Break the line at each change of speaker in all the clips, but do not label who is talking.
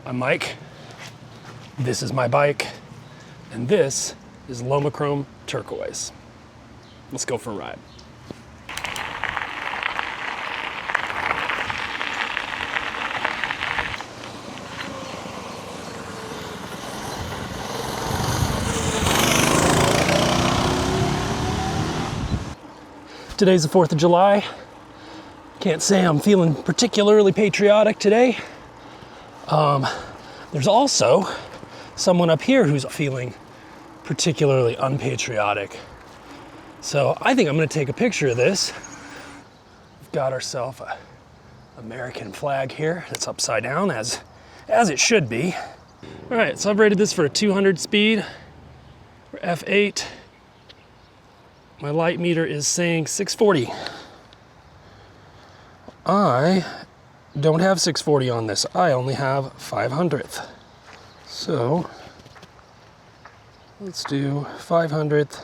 I'm Mike, this is my bike, and this is Lomochrome Turquoise. Let's go for a ride. Today's the 4th of July. Can't say I'm feeling particularly patriotic today. There's also someone up here who's feeling particularly unpatriotic. So I think I'm gonna take a picture of this. We've got ourselves a American flag here that's upside down as it should be. All right, so I've rated this for a 200 speed, for F8. My light meter is saying 640. I don't have 640 on this. I only have 500th. So let's do 500th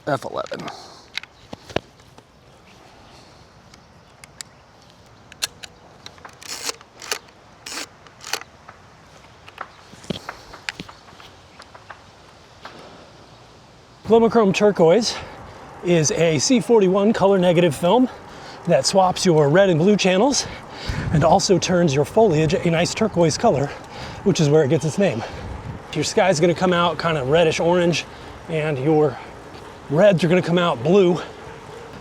F11. Lomochrome Turquoise is a C41 color negative film that swaps your red and blue channels and also turns your foliage a nice turquoise color, which is where it gets its name. Your sky's gonna come out kind of reddish orange and your reds are gonna come out blue.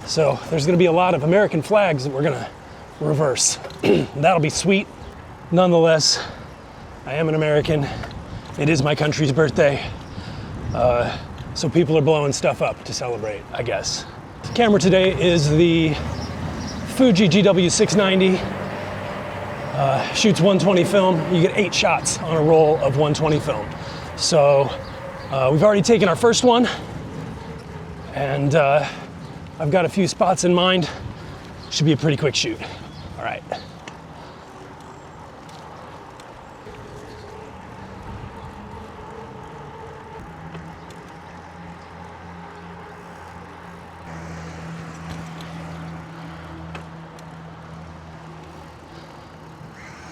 So there's gonna be a lot of American flags that we're gonna reverse. That'll be sweet. Nonetheless, I am an American. It is my country's birthday. So people are blowing stuff up to celebrate, I guess. The camera today is the Fuji GW690. Shoots 120 film. You get 8 shots on a roll of 120 film. So we've already taken our first one, and I've got a few spots in mind. Should be a pretty quick shoot. All right.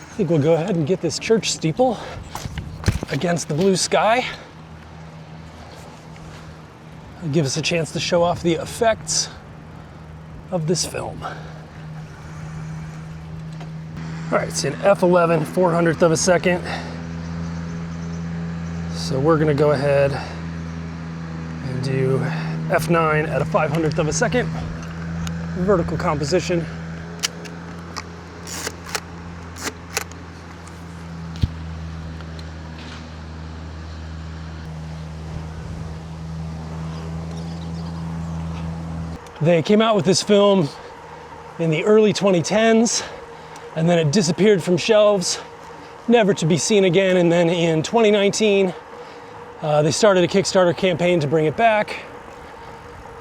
I think we'll go ahead and get this church steeple against the blue sky. It'll give us a chance to show off the effects of this film. All right, it's in F11, 400th of a second. So we're gonna go ahead and do F9 at a 500th of a second. Vertical composition. They came out with this film in the early 2010s, and then it disappeared from shelves, never to be seen again. And then in 2019, they started a Kickstarter campaign to bring it back.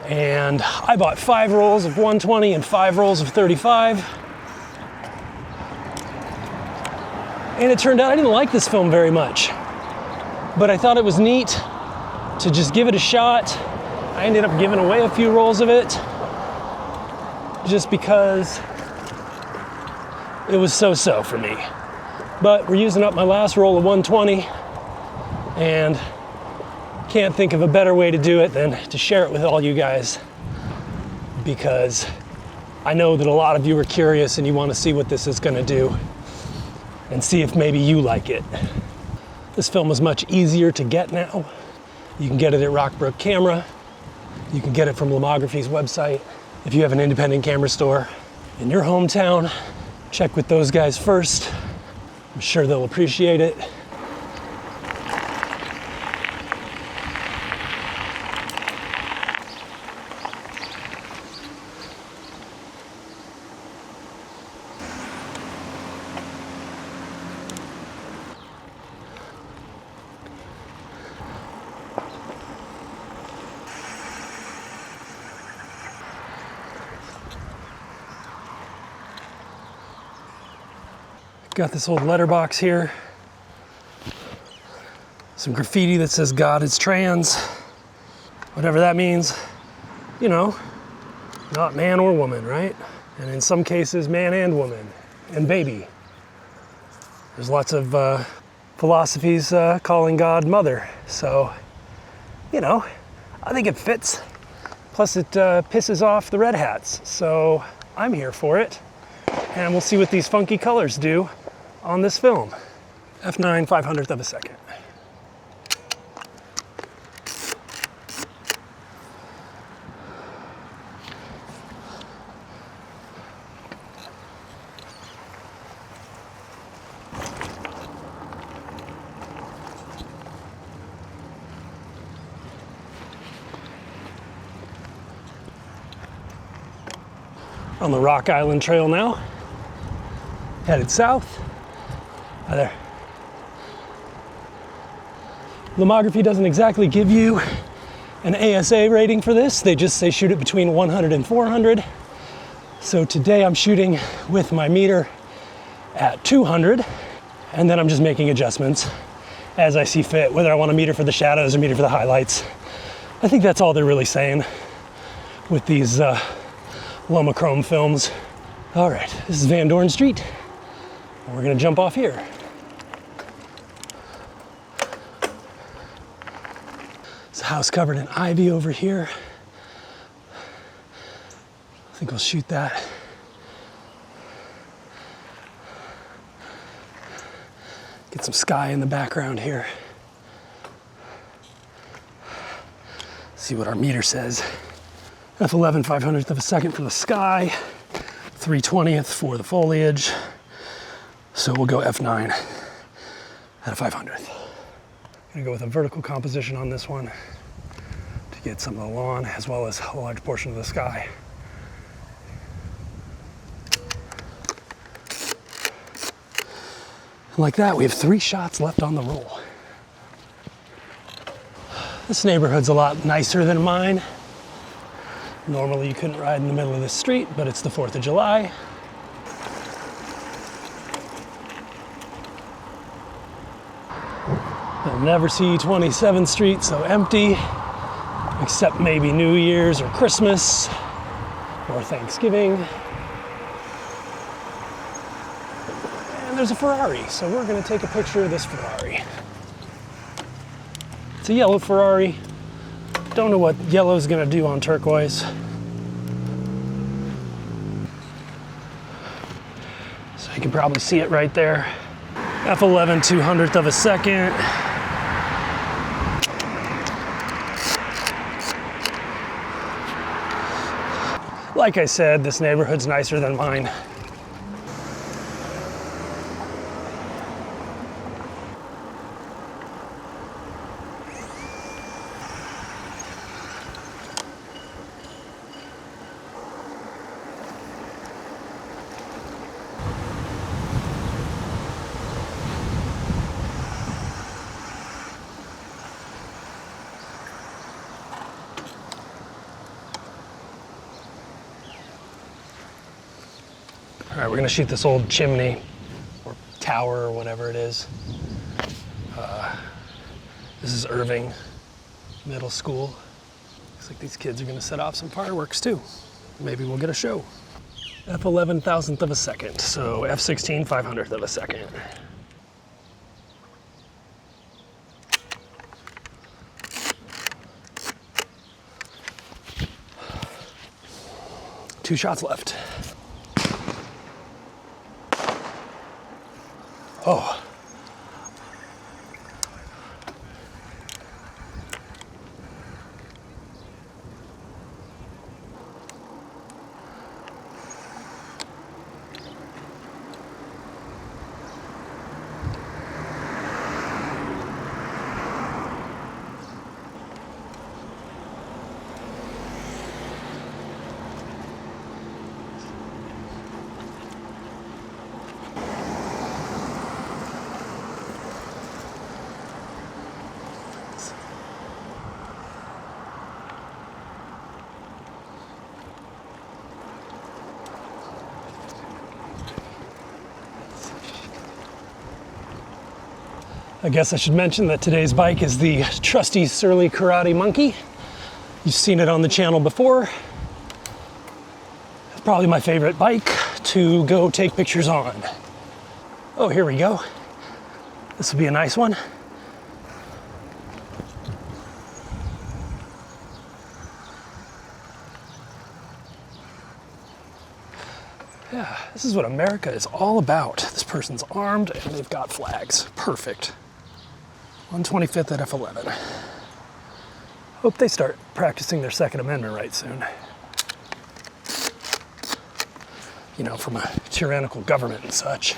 And I bought 5 rolls of 120 and 5 rolls of 35. And it turned out I didn't like this film very much, but I thought it was neat to just give it a shot. I ended up giving away a few rolls of it just because it was so-so for me. But we're using up my last roll of 120 and can't think of a better way to do it than to share it with all you guys, because I know that a lot of you are curious and you want to see what this is going to do and see if maybe you like it. This film is much easier to get now. You can get it at Rockbrook Camera. You can get it from Lomography's website. If you have an independent camera store in your hometown, check with those guys first. I'm sure they'll appreciate it. Got this old letterbox here. Some graffiti that says God is trans. Whatever that means. You know, not man or woman, right? And in some cases, man and woman and baby. There's lots of philosophies calling God mother. So, you know, I think it fits. Plus it pisses off the red hats. So I'm here for it. And we'll see what these funky colors do on this film. F9 500th of a second. On the Rock Island Trail now, headed south. Hi there. Lomography doesn't exactly give you an ASA rating for this. They just say shoot it between 100 and 400. So today I'm shooting with my meter at 200, and then I'm just making adjustments as I see fit, whether I want a meter for the shadows or meter for the highlights. I think that's all they're really saying with these Lomochrome films. All right, this is Van Dorn Street. We're gonna jump off here. There's a house covered in ivy over here. I think we'll shoot that. Get some sky in the background here. See what our meter says. F11 500th of a second for the sky, 3/20th for the foliage. So we'll go F9 at a 500th. I'm gonna go with a vertical composition on this one to get some of the lawn as well as a large portion of the sky. And like that, we have 3 shots left on the roll. This neighborhood's a lot nicer than mine. Normally you couldn't ride in the middle of this street, but it's the 4th of July. You'll never see 27th Street so empty, except maybe New Year's or Christmas or Thanksgiving. And there's a Ferrari, so we're gonna take a picture of this Ferrari. It's a yellow Ferrari. Don't know what yellow's gonna do on turquoise. So you can probably see it right there. F11 200th of a second. Like I said, this neighborhood's nicer than mine. All right, we're gonna shoot this old chimney or tower or whatever it is. This is Irving Middle School. Looks like these kids are gonna set off some fireworks too. Maybe we'll get a show. F11 thousandth of a second, so F16 500th of a second. Two shots left. Oh. I guess I should mention that today's bike is the trusty Surly Karate Monkey. You've seen it on the channel before. It's probably my favorite bike to go take pictures on. Oh, here we go. This will be a nice one. Yeah, this is what America is all about. This person's armed and they've got flags. Perfect. 125th at F11. Hope they start practicing their Second Amendment right soon. You know, from a tyrannical government and such.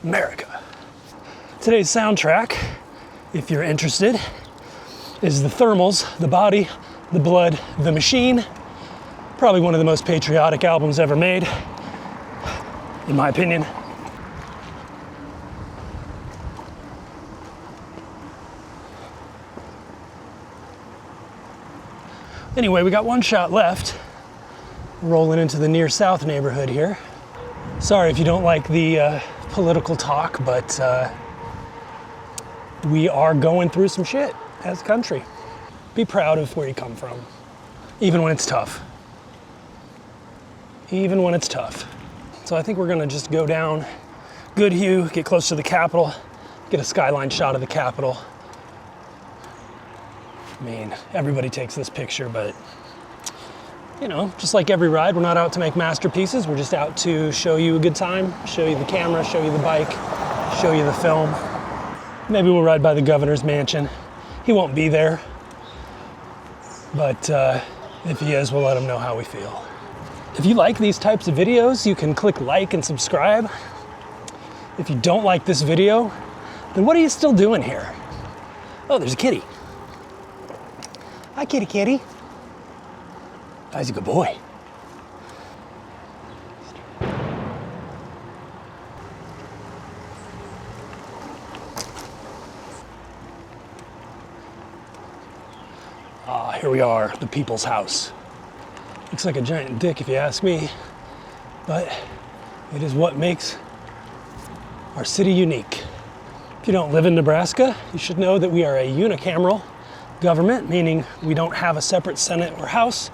America. Today's soundtrack, if you're interested, is the Thermals, The Body, The Blood, The Machine. Probably one of the most patriotic albums ever made, in my opinion. Anyway, we got one shot left. Rolling into the near south neighborhood here. Sorry if you don't like the political talk, but we are going through some shit as a country. Be proud of where you come from, even when it's tough. Even when it's tough. So I think we're gonna just go down Goodhue, get close to the Capitol, get a skyline shot of the Capitol. I mean, everybody takes this picture, but you know, just like every ride, we're not out to make masterpieces. We're just out to show you a good time, show you the camera, show you the bike, show you the film. Maybe we'll ride by the governor's mansion. He won't be there, but if he is, we'll let him know how we feel. If you like these types of videos, you can click like and subscribe. If you don't like this video, then what are you still doing here? Oh, there's a kitty. Hi, kitty kitty. Oh, he's a good boy. Ah, here we are, the people's house. Looks like a giant dick if you ask me, but it is what makes our city unique. If you don't live in Nebraska, you should know that we are a unicameral government, meaning we don't have a separate Senate or House.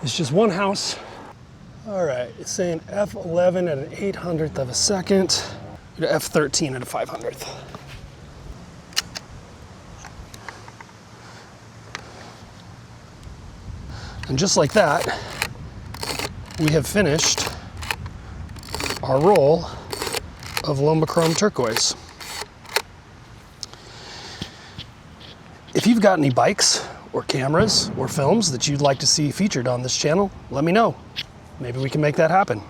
It's just one house. All right, it's saying F11 at an 800th of a second, to F13 at a 500th. And just like that, we have finished our roll of Lomochrome turquoise. If you've got any bikes or cameras or films that you'd like to see featured on this channel, let me know. Maybe we can make that happen.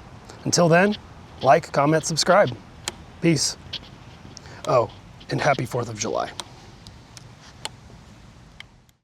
Until then, like, comment, subscribe. Peace. Oh, and happy 4th of July.